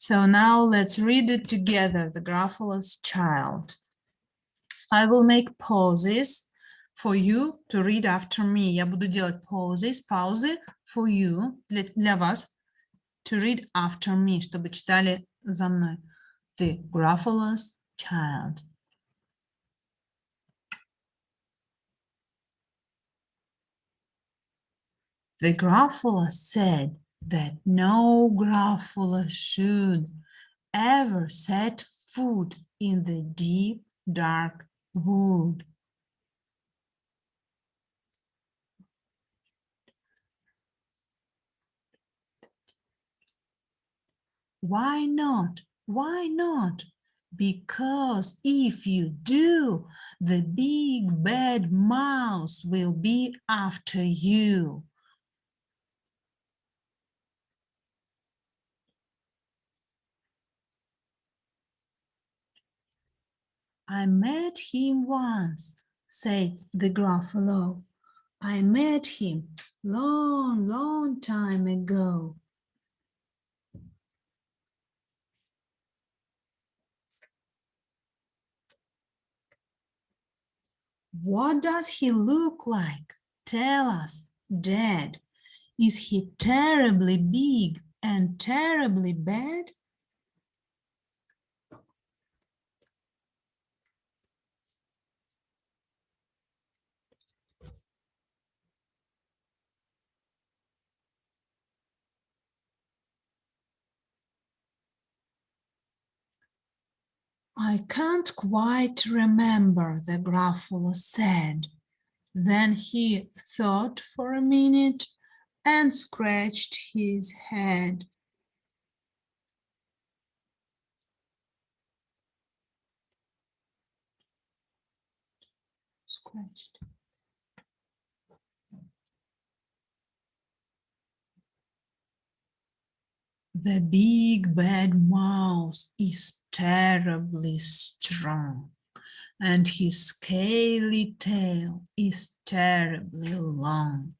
So now let's read it together, the Gruffalo's child. I will make pauses for you to read after me. Я буду делать паузы for you, для вас, to read after me, чтобы читали за мной. The Gruffalo's child. The Gruffalo said that no Gruffalo should ever set foot in the deep, dark wood. Why not? Why not? Because if you do, the big bad mouse will be after you. I met him once, said the Gruffalo. I met him long, long time ago. What does he look like? Tell us, Dad. Is he terribly big and terribly bad? I can't quite remember, the Gruffalo said. Then he thought for a minute and scratched his head. Scratched. The big bad mouse is terribly strong, and his scaly tail is terribly long.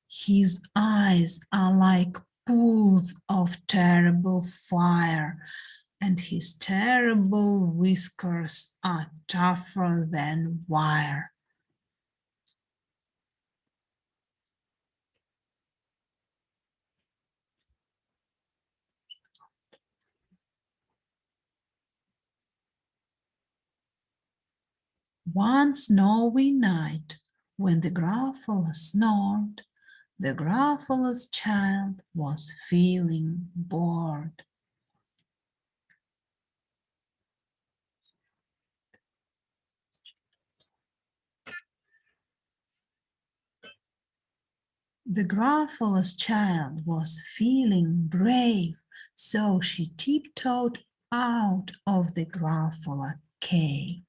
His eyes are like pools of terrible fire, and his terrible whiskers are tougher than wire. One snowy night, when the Gruffalo snored, the Gruffalo's child was feeling bored. The Gruffalo's child was feeling brave, so she tiptoed out of the Gruffalo cave.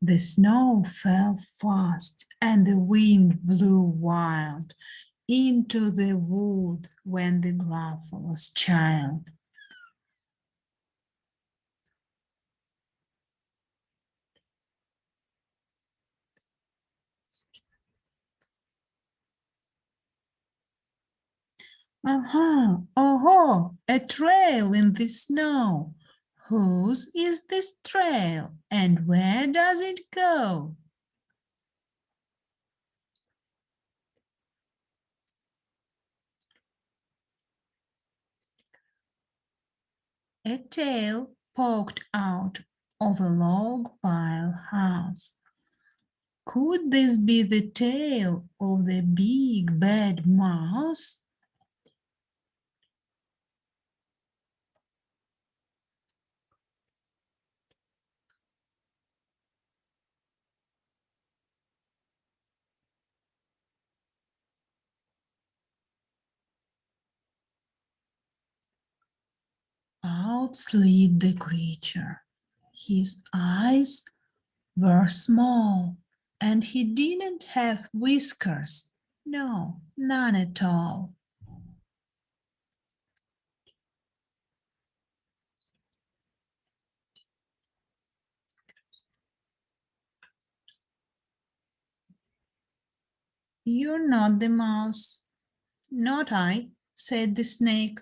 The snow fell fast and the wind blew wild. Into the wood went the Gruffalo's child. Aha, oh, a trail in the snow. Whose is this trail and where does it go? A tail poked out of a log pile house. Could this be the tail of the big bad mouse? Out slid the creature. His eyes were small and he didn't have whiskers. No, none at all. You're not the mouse. Not I, said the snake.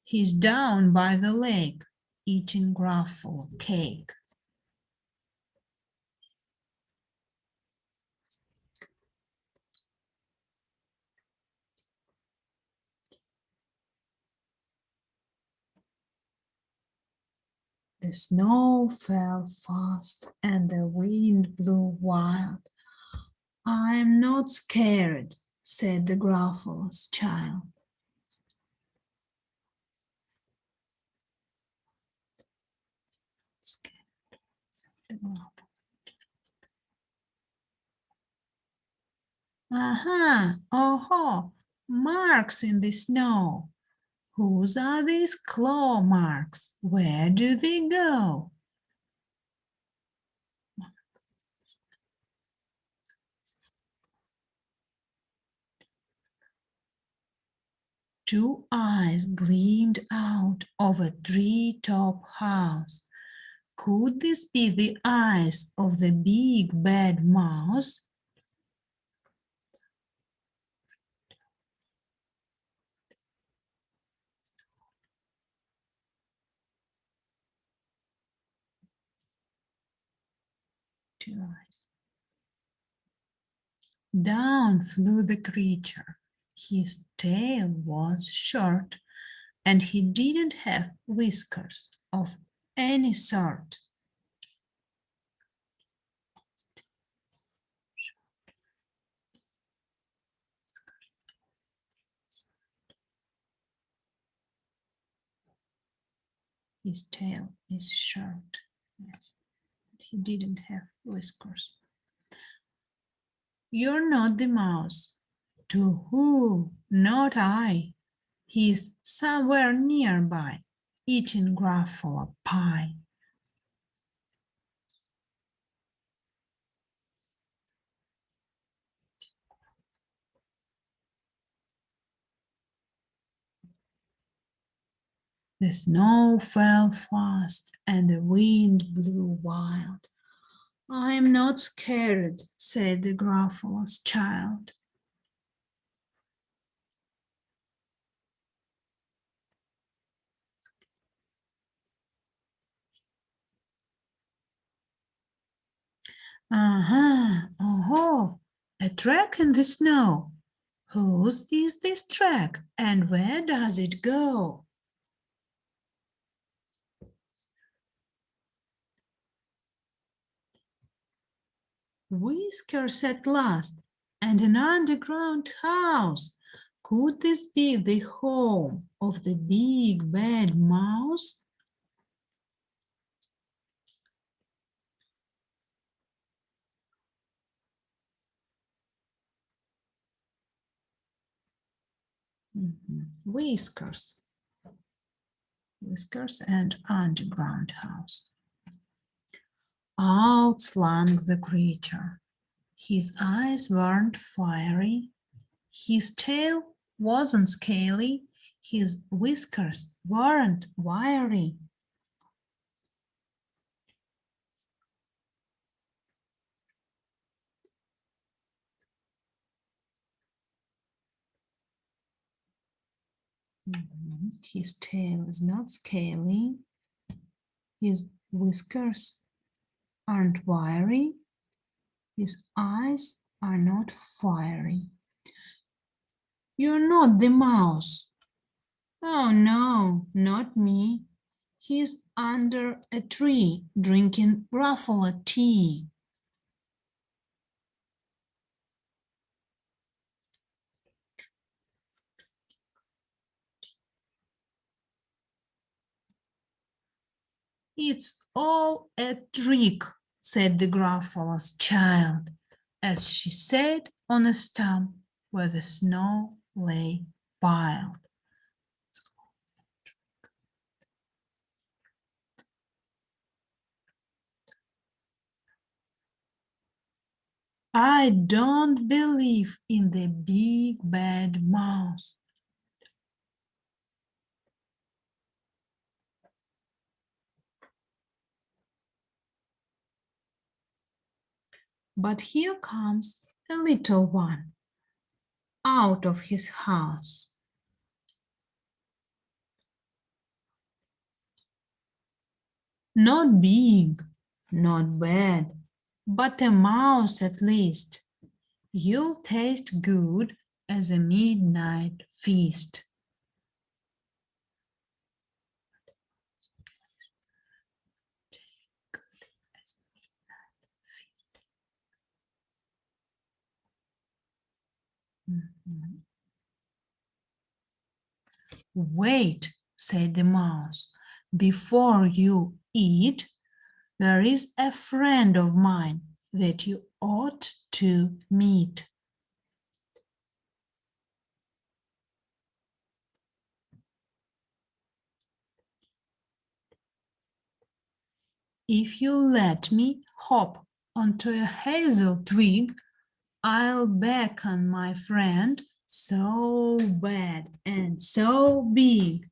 He's down by the lake, eating Gruffalo cake. The snow fell fast and the wind blew wild. I'm not scared, said the Gruffalo's child. Scared, said the Gruffalo. Aha, oh, marks in the snow. Whose are these claw marks? Where do they go? Two eyes gleamed out of a tree-top house. Could this be the eyes of the big bad mouse? Two eyes. Down flew the creature. His tail was short, and he didn't have whiskers of any sort. His tail is short. Yes, he didn't have whiskers. You're not the mouse. To who? Not I. He's somewhere nearby, eating Gruffalo pie. The snow fell fast and the wind blew wild. I'm not scared, said the Gruffalo's child. Aha, oh, a track in the snow. Whose is this track and where does it go? Whiskers at last, and an underground house. Could this be the home of the big bad mouse? Whiskers, whiskers and underground house. Out slunk the creature. His eyes weren't fiery, his tail wasn't scaly, his whiskers weren't wiry. His tail is not scaly, his whiskers aren't wiry, his eyes are not fiery. You're not the mouse. Oh no, not me. He's under a tree drinking Gruffalo tea. It's all a trick, said the Gruffalo's child, as she sat on a stump where the snow lay piled. I don't believe in the big bad mouse. But here comes a little one out of his house. Not big, not bad, but a mouse at least. You'll taste good as a midnight feast. Mhm. Wait, said the mouse, before you eat, there is a friend of mine that you ought to meet. If you let me hop onto a hazel twig, I'll beckon my friend so bad and so big.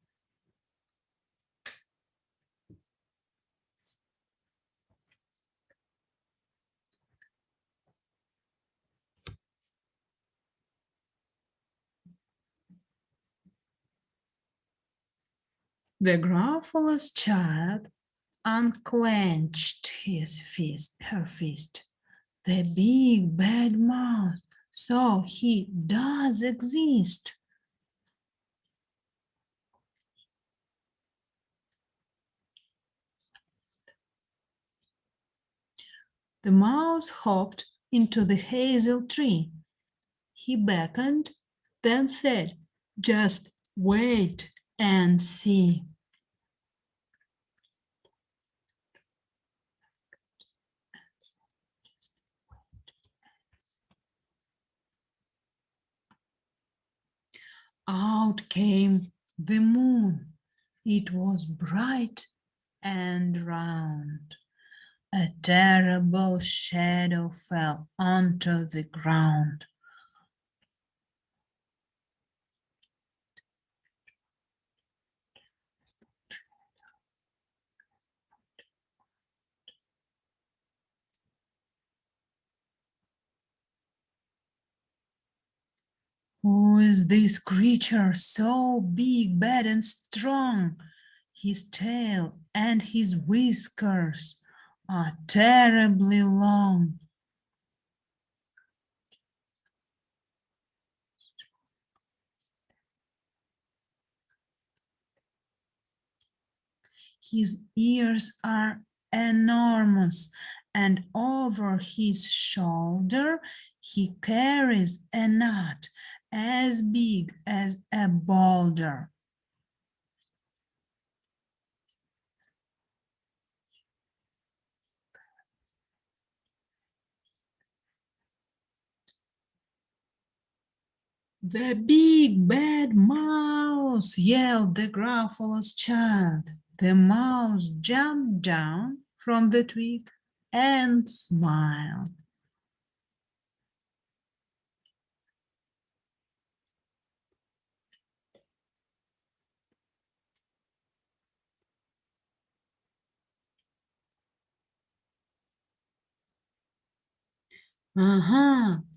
The Gruffalo's child unclenched her fist. The big bad mouse, so he does exist. The mouse hopped into the hazel tree. He beckoned, then said, "Just wait and see." Out came the moon. It was bright and round. A terrible shadow fell onto the ground. Who is this creature so big, bad, and strong? His tail and his whiskers are terribly long. His ears are enormous, and over his shoulder he carries a nut as big as a boulder. The big bad mouse, yelled the Gruffalo's child. The mouse jumped down from the twig and smiled.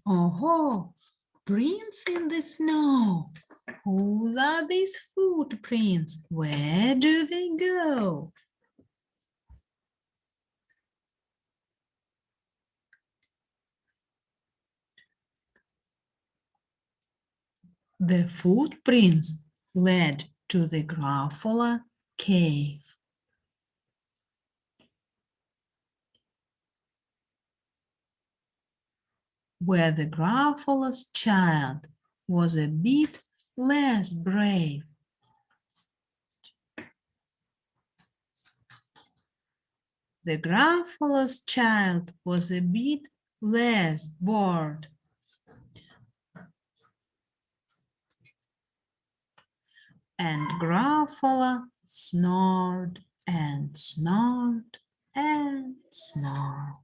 Oh, prints in the snow. Whose are these footprints? Where do they go? The footprints led to the Gruffalo cave, where the Gruffalo's child was a bit less brave. The Gruffalo's child was a bit less bored. And Gruffalo snored and snored and snored.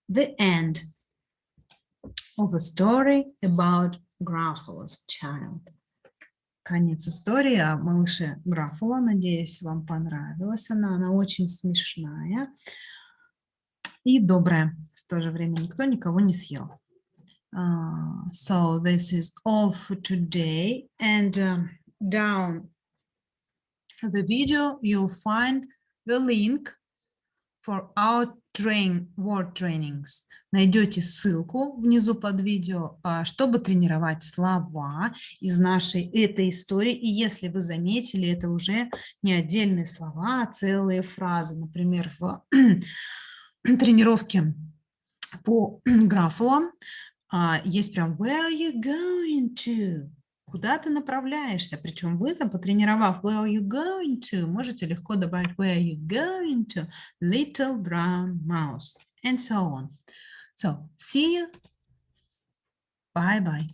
the end of a story about Gruffalo's child. Конец истории о малыше Gruffalo. Надеюсь, вам понравилась она. Она очень смешная и добрая. В то же время никто никого не съел. So this is all for today. And down the video, you'll find the link for our word trainings. Найдете ссылку внизу под видео, чтобы тренировать слова из этой истории. И если вы заметили, это уже не отдельные слова, а целые фразы. Например, в тренировке по Gruffalo есть прям where are you going to? Куда ты направляешься? Причем вы там, потренировав where are you going to, можете легко добавить where are you going to, little brown mouse, and so on. So, see you. Bye-bye.